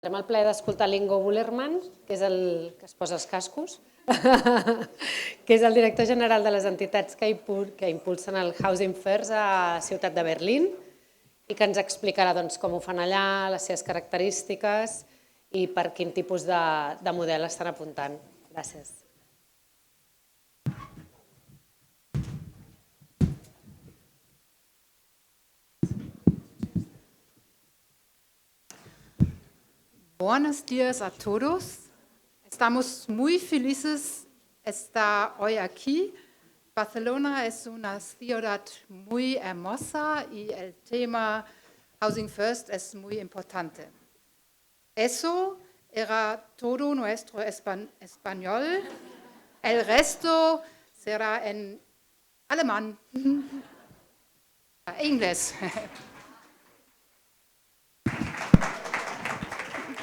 Tindrem el plaer d'escoltar l'Ingo Bullermann, que és el que es posa els cascos, que és el director general de les entitats que impulsen el Housing First a ciutat de Berlín i que ens explicarà com ho fan allà, les seves característiques i per quin tipus de model estan apuntant. Gràcies. Buenos días a todos. Estamos muy felices de estar hoy aquí. Barcelona es una ciudad muy hermosa y el tema Housing First es muy importante. Eso era todo nuestro español. El resto será en alemán. English.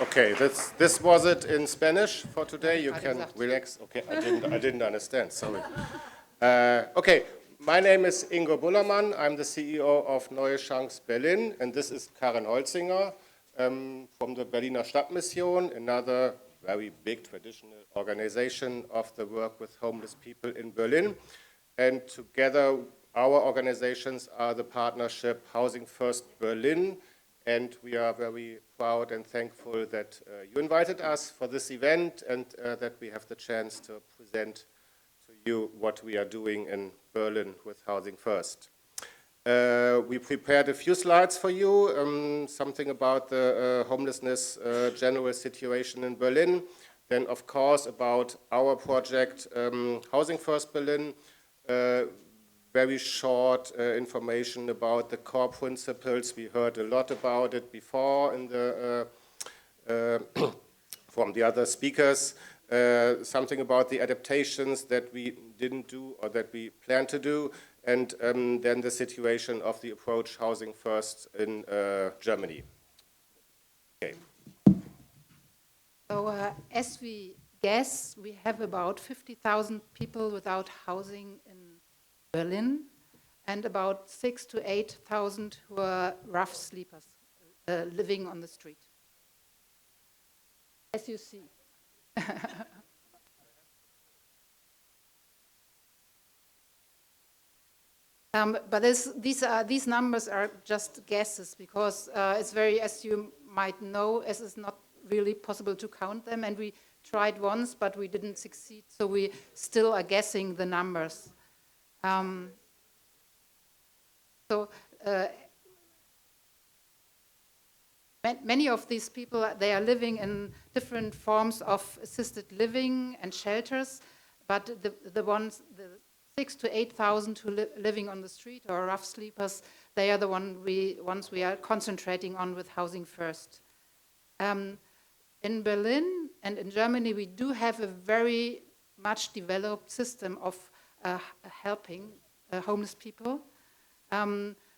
Okay, this was it in Spanish for today. You can relax. Okay, I didn't understand. Sorry. Okay, my name is Ingo Bullermann. I'm the CEO of Neue Chance Berlin, and this is Karen Holzinger from the Berliner Stadtmission, another very big traditional organization of the work with homeless people in Berlin. And together, our organizations are the partnership Housing First Berlin. And we are very proud and thankful that you invited us for this event and that we have the chance to present to you what we are doing in Berlin with Housing First. We prepared a few slides for you, something about the homelessness general situation in Berlin. Then, of course, about our project, Housing First Berlin. Very short information about the core principles. We heard a lot about it before in the, from the other speakers. Something about the adaptations that we didn't do or that we plan to do, and then the situation of the approach Housing First in Germany. Okay. So as we guess, we have about 50,000 people without housing in Berlin, and about 6,000 to 8,000 who are rough sleepers living on the street. As you see. But these numbers are just guesses because it's very, as you might know, as it's not really possible to count them, and we tried once, but we didn't succeed, so we still are guessing the numbers. Many of these people, they are living in different forms of assisted living and shelters, but the 6,000 to 8,000 who living on the street or rough sleepers, they are the ones we are concentrating on with Housing First. In Berlin and in Germany, we do have a very much developed system of helping homeless people,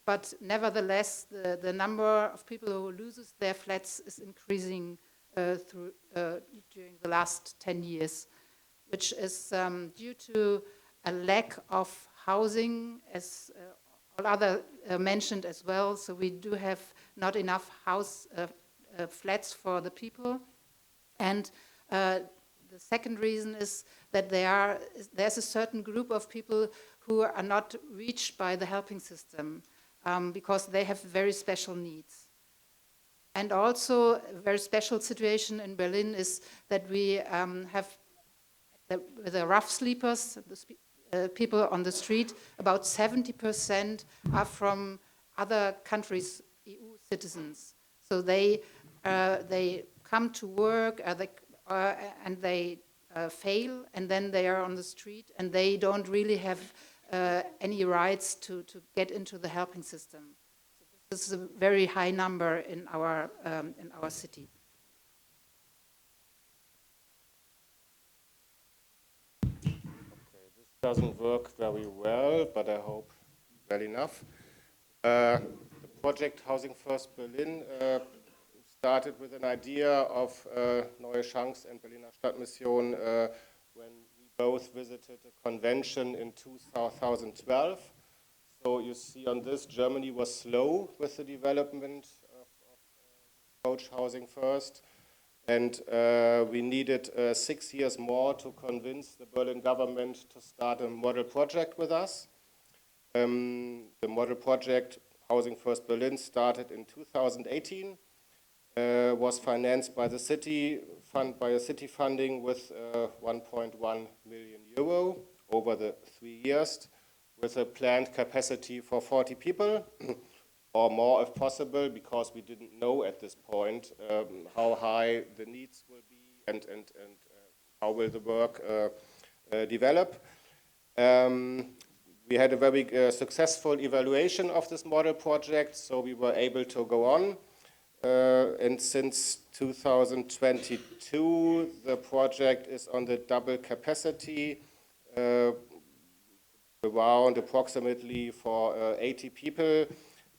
but nevertheless, the number of people who loses their flats is increasing during the last 10 years, which is due to a lack of housing, as all other mentioned as well. So we do have not enough flats for the people, and the second reason is that there's a certain group of people who are not reached by the helping system because they have very special needs. And also a very special situation in Berlin is that we have the rough sleepers, people on the street, about 70% are from other countries, EU citizens. So they come to work, and they fail, and then they are on the street, and they don't really have any rights to get into the helping system. So this is a very high number in our city. Okay, this doesn't work very well, but I hope well enough. The project Housing First Berlin started with an idea of Neue Chance and Berliner Stadtmission when we both visited a convention in 2012. So you see on this, Germany was slow with the development of approach Housing First. And we needed 6 years more to convince the Berlin government to start a model project with us. The model project, Housing First Berlin, started in 2018, was financed by the city, by a city funding with 1.1 million euro over the 3 years, with a planned capacity for 40 people, or more if possible, because we didn't know at this point how high the needs will be and how will the work develop. We had a very successful evaluation of this model project, so we were able to go on. And since 2022, the project is on the double capacity, around approximately for 80 people.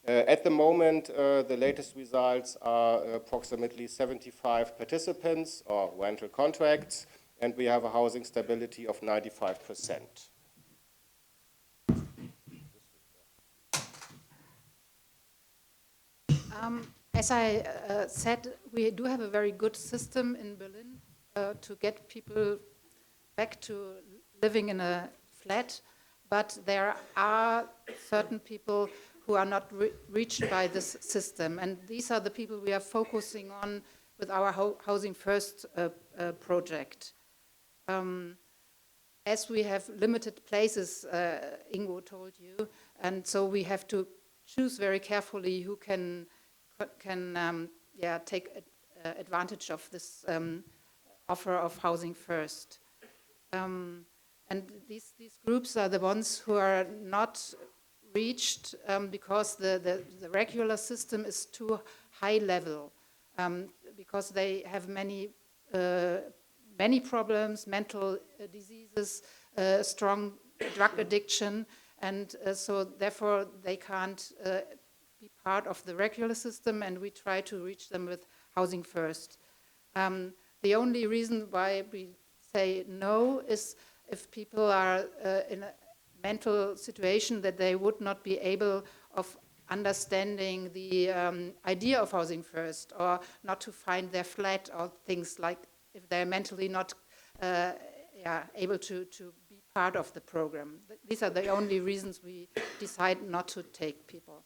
At the moment, the latest results are approximately 75 participants or rental contracts, and we have a housing stability of 95%. As I said, we do have a very good system in Berlin to get people back to living in a flat, but there are certain people who are not reached by this system, and these are the people we are focusing on with our Housing First project. As we have limited places, Ingo told you, and so we have to choose very carefully who can take advantage of this offer of Housing First. And these groups are the ones who are not reached because the regular system is too high level, because they have many problems, mental diseases, strong drug addiction, and so therefore they can't be part of the regular system, and we try to reach them with Housing First. The only reason why we say no is if people are in a mental situation that they would not be able of understanding the idea of Housing First, or not to find their flat, or things like if they're mentally not able to be part of the program. These are the only reasons we decide not to take people.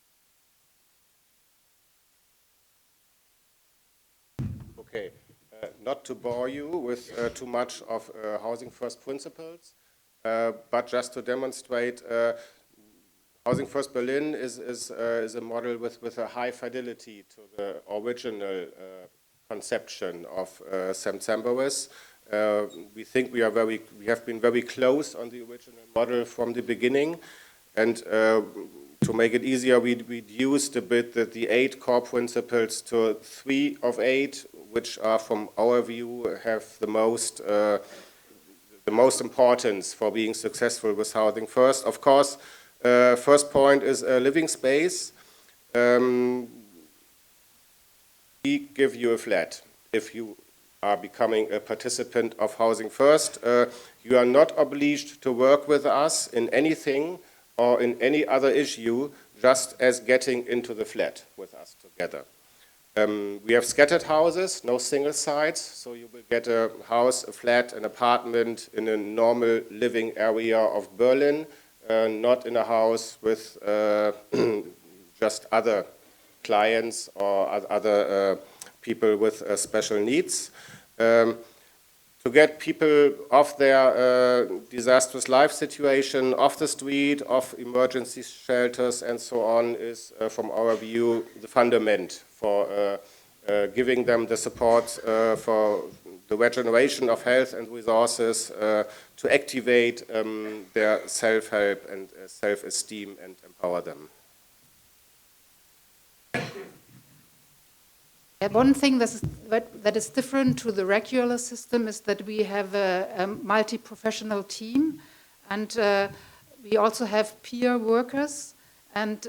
Okay, not to bore you with too much of Housing First principles, but just to demonstrate, Housing First Berlin is a model with a high fidelity to the original conception of Sam Sambowis. We think we have been very close on the original model from the beginning, and to make it easier, we reduced a bit the 8 core principles to 3 of 8, which are, from our view, have the most importance for being successful with Housing First. Of course, first point is a living space. We give you a flat if you are becoming a participant of Housing First. You are not obliged to work with us in anything or in any other issue, just as getting into the flat with us together. We have scattered houses, no single sites, so you will get a house, a flat, an apartment in a normal living area of Berlin, not in a house with just other clients or other people with special needs. To get people off their disastrous life situation, off the street, off emergency shelters and so on is, from our view, the fundament for giving them the support for the regeneration of health and resources to activate their self-help and self-esteem and empower them. One thing that is different to the regular system is that we have a multi-professional team, and we also have peer workers, and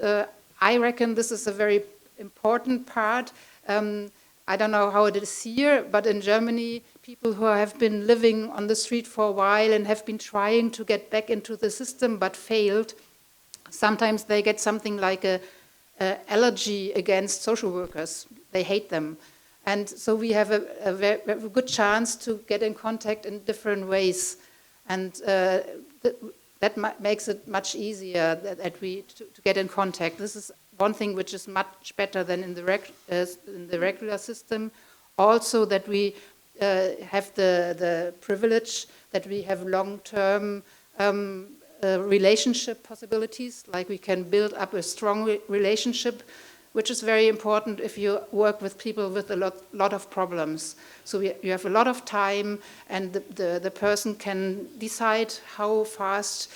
I reckon this is a very important part. I don't know how it is here, but in Germany, people who have been living on the street for a while and have been trying to get back into the system but failed, sometimes they get something like a allergy against social workers. They hate them. And so we have a very good chance to get in contact in different ways. And that makes it much easier to get in contact. This is one thing which is much better than in the regular system. Also that we have the privilege that we have long-term relationship possibilities, like we can build up a strong relationship, which is very important if you work with people with a lot of problems. So you have a lot of time, and the person can decide how fast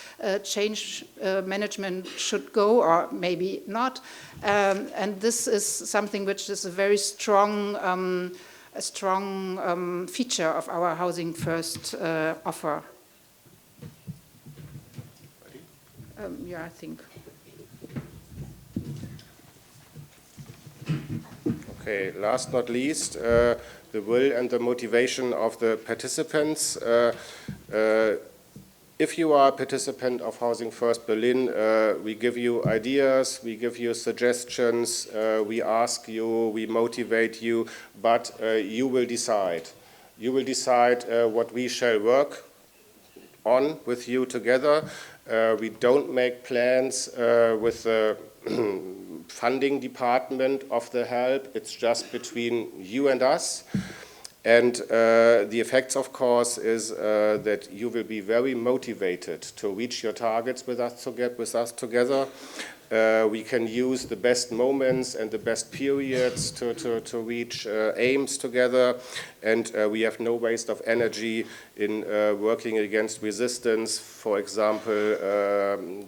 change management should go, or maybe not. And this is something which is a very strong feature of our Housing First offer. Yeah, I think. Okay, last not least, the will and the motivation of the participants. If you are a participant of Housing First Berlin, we give you ideas, we give you suggestions, we ask you, we motivate you, but you will decide. You will decide what we shall work on with you together. We don't make plans with the funding department of the help. It's just between you and us. And the effects, of course, is that you will be very motivated to reach your targets with us together. We can use the best moments and the best periods to reach aims together. And we have no waste of energy in working against resistance. For example,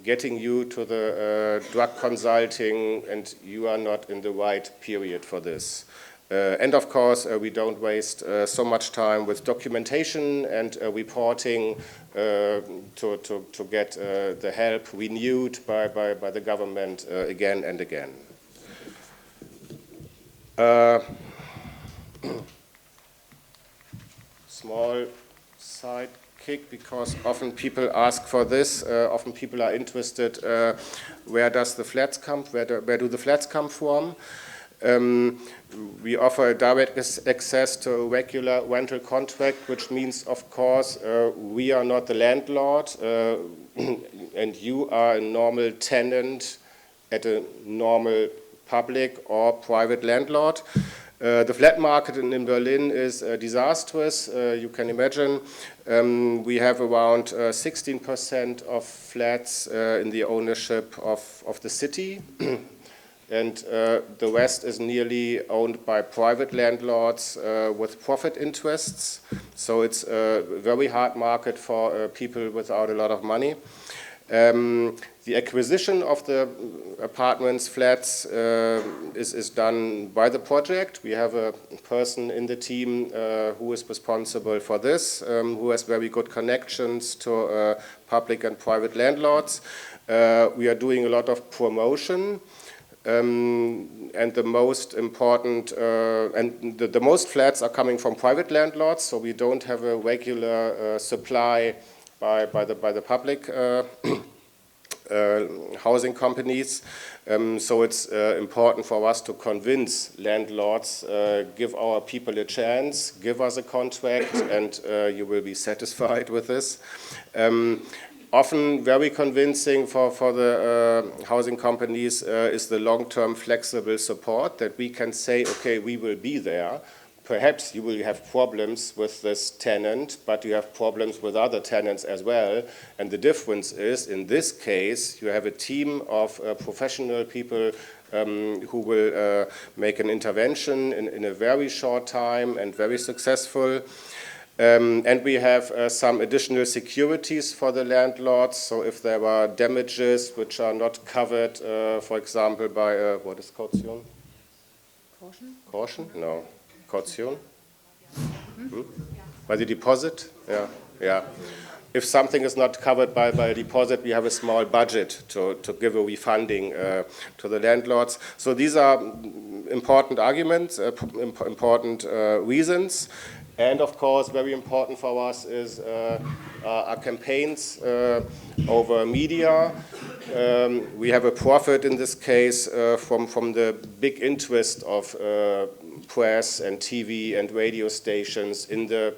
getting you to the drug consulting, and you are not in the right period for this. And of course, we don't waste so much time with documentation and reporting to get the help renewed by the government again and again. Small sidekick, because often people ask for this. Often people are interested, where does the flats come? Where do the flats come from? We offer direct access to a regular rental contract, which means, of course, we are not the landlord, and you are a normal tenant at a normal public or private landlord. The flat market in Berlin is disastrous, you can imagine. We have around 16% of flats in the ownership of the city. And the rest is nearly owned by private landlords with profit interests. So it's a very hard market for people without a lot of money. The acquisition of the apartments, flats, is done by the project. We have a person in the team who is responsible for this, who has very good connections to public and private landlords. We are doing a lot of promotion. And the most important, and the most flats are coming from private landlords, so we don't have a regular supply by the public housing companies. So it's important for us to convince landlords, give our people a chance, give us a contract, and you will be satisfied with this. Often very convincing for the housing companies is the long-term flexible support, that we can say, okay, we will be there. Perhaps you will have problems with this tenant, but you have problems with other tenants as well. And the difference is, in this case, you have a team of professional people who will make an intervention in a very short time and very successful. And we have some additional securities for the landlords. So if there are damages which are not covered, for example, by, what is caution? Caution? Caution? No. Caution? By the deposit? Yeah. Yeah. If something is not covered by a deposit, we have a small budget to give a refunding to the landlords. So these are important arguments, important reasons. And of course, very important for us is our campaigns over media. We have a profit in this case from the big interest of press and TV and radio stations in the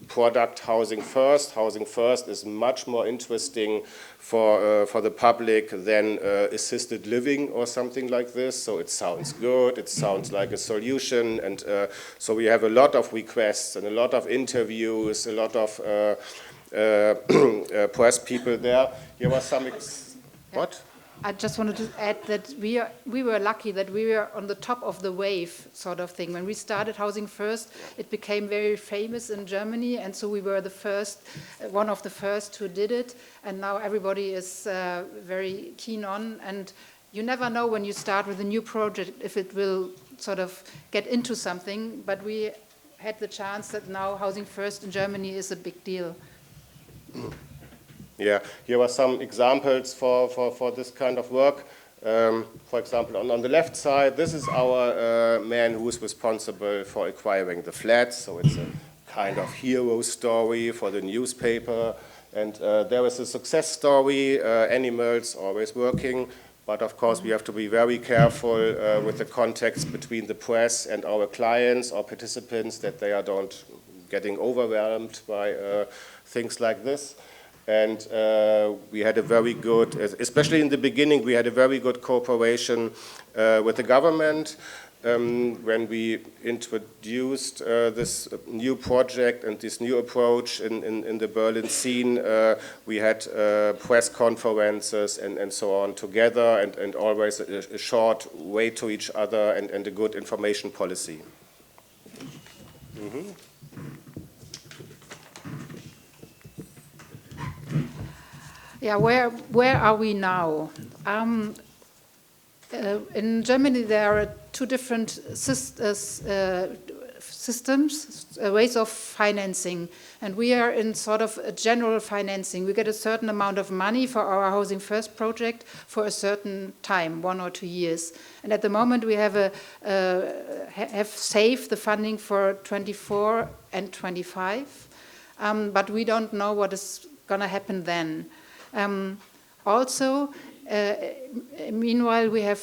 product Housing First. Housing First is much more interesting for the public than assisted living or something like this. So it sounds good, it sounds like a solution, and so we have a lot of requests and a lot of interviews, a lot of press people there. Here was some, what? I just wanted to add that we were lucky that we were on the top of the wave sort of thing. When we started Housing First, it became very famous in Germany, and so we were the first, one of the first who did it, and now everybody is very keen on, and you never know when you start with a new project if it will sort of get into something, but we had the chance that now Housing First in Germany is a big deal. Yeah, here are some examples for this kind of work. For example, on the left side, this is our man who is responsible for acquiring the flats. So it's a kind of hero story for the newspaper. And there is a success story, animals always working. But of course, we have to be very careful with the context between the press and our clients or participants, that they are don't getting overwhelmed by things like this. And we had a very good, especially in the beginning, we had a very good cooperation with the government. When we introduced this new project and this new approach in the Berlin scene, we had press conferences and so on together, and always a short way to each other, and a good information policy. Mm-hmm. Yeah, where are we now? In Germany, there are two different systems, ways of financing, and we are in sort of a general financing. We get a certain amount of money for our Housing First project for a certain time, 1 or 2 years. And at the moment, we have saved the funding for 24 and 25, but we don't know what is going to happen then. Also, meanwhile, we have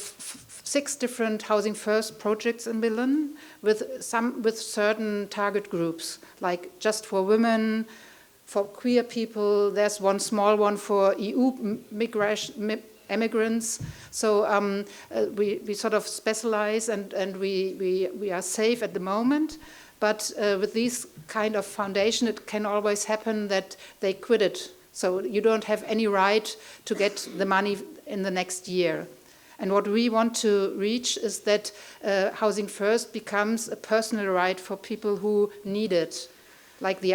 6 different Housing First projects in Berlin with certain target groups, like just for women, for queer people. There's one small one for EU immigrants. So we sort of specialize, and we are safe at the moment. But with these kind of foundation, it can always happen that they quit it. So you don't have any right to get the money in the next year. And what we want to reach is that Housing First becomes a personal right for people who need it. Like the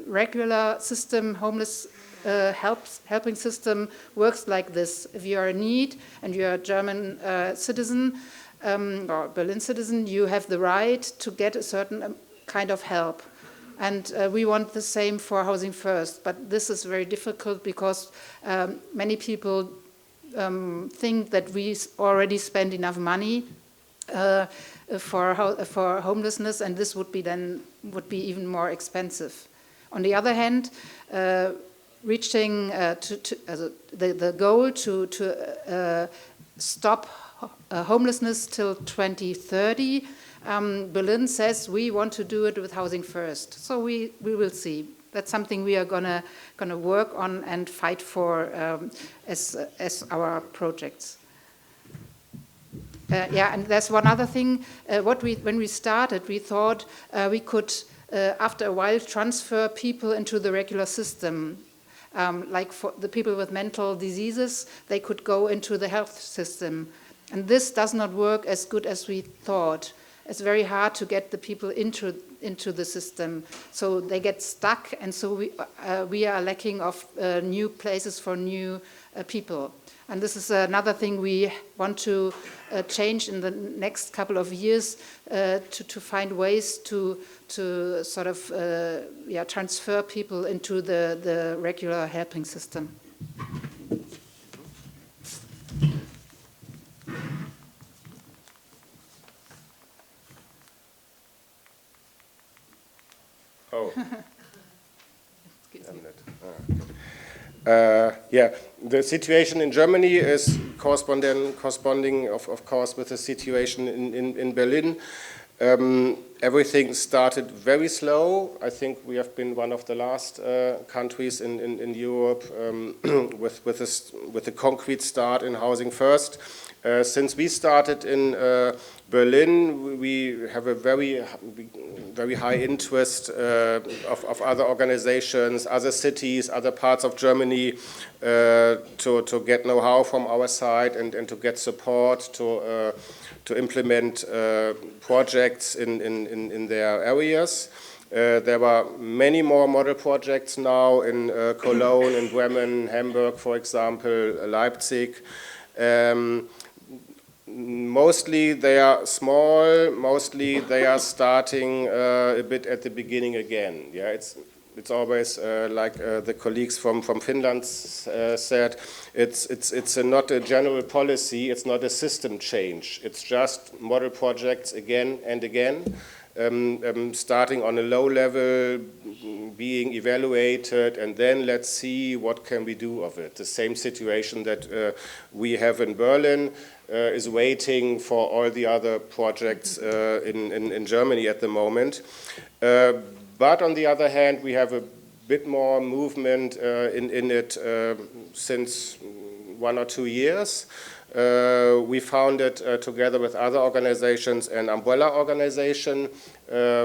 regular system, homeless helping system works like this. If you are in need and you are a German citizen or Berlin citizen, you have the right to get a certain kind of help. And we want the same for Housing First, but this is very difficult because many people think that we already spend enough money for homelessness, and this would be even more expensive. On the other hand, reaching the goal to stop homelessness till 2030. Berlin says we want to do it with Housing First, so we will see. That's something we are gonna work on and fight for as our projects. Yeah, and there's one other thing. When we started, we thought we could, after a while, transfer people into the regular system. Like for the people with mental diseases, they could go into the health system, and this does not work as good as we thought. It's very hard to get the people into the system, so they get stuck, and so we are lacking of new places for new people. And this is another thing we want to change in the next couple of years, to find ways to sort of transfer people into the regular helping system. Oh. Yeah, the situation in Germany is corresponding of course, with the situation in Berlin. Everything started very slow. I think we have been one of the last countries in Europe with a concrete start in Housing First. Since we started in Berlin, we have a very high interest of other organizations, other cities, other parts of Germany to get know-how from our side and to get support to implement projects in their areas. There were many more model projects now in Cologne, in Bremen, Hamburg, for example, Leipzig. Mostly they are small, mostly they are starting a bit at the beginning again. Yeah, it's always like the colleagues from Finland said, it's not a general policy, it's not a system change, it's just model projects again and again, starting on a low level, being evaluated, and then let's see what can we do of it. The same situation that we have in Berlin is waiting for all the other projects in Germany at the moment. But on the other hand, we have a bit more movement in it since 1 or 2 years. We founded together with other organizations an umbrella organization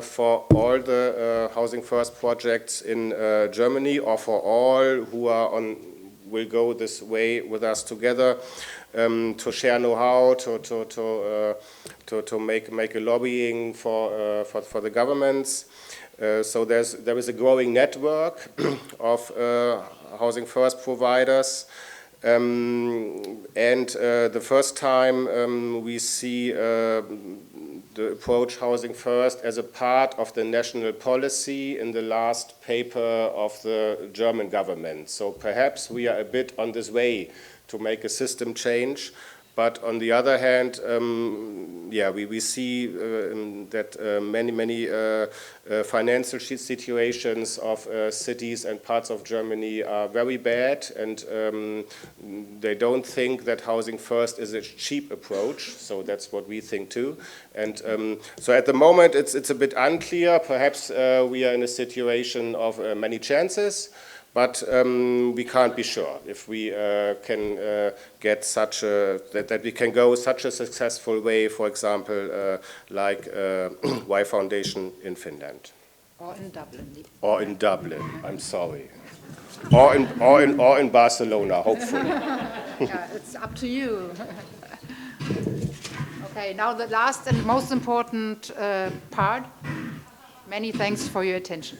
for all the Housing First projects in Germany, or for all who will go this way with us together, to share know-how, to make a lobbying for the governments. So there is a growing network of Housing First providers. And the first time we see the approach Housing First as a part of the national policy in the last paper of the German government. So perhaps we are a bit on this way to make a system change. But on the other hand, we see that many financial situations of cities and parts of Germany are very bad, and they don't think that Housing First is a cheap approach. So that's what we think too. And so at the moment, it's a bit unclear. Perhaps we are in a situation of many chances. But we can't be sure if we can get that we can go such a successful way, for example, like Y Foundation in Finland. Or in Dublin. Or in Dublin, I'm sorry. Or in Barcelona, hopefully. Yeah, it's up to you. Okay, now the last and most important part. Many thanks for your attention.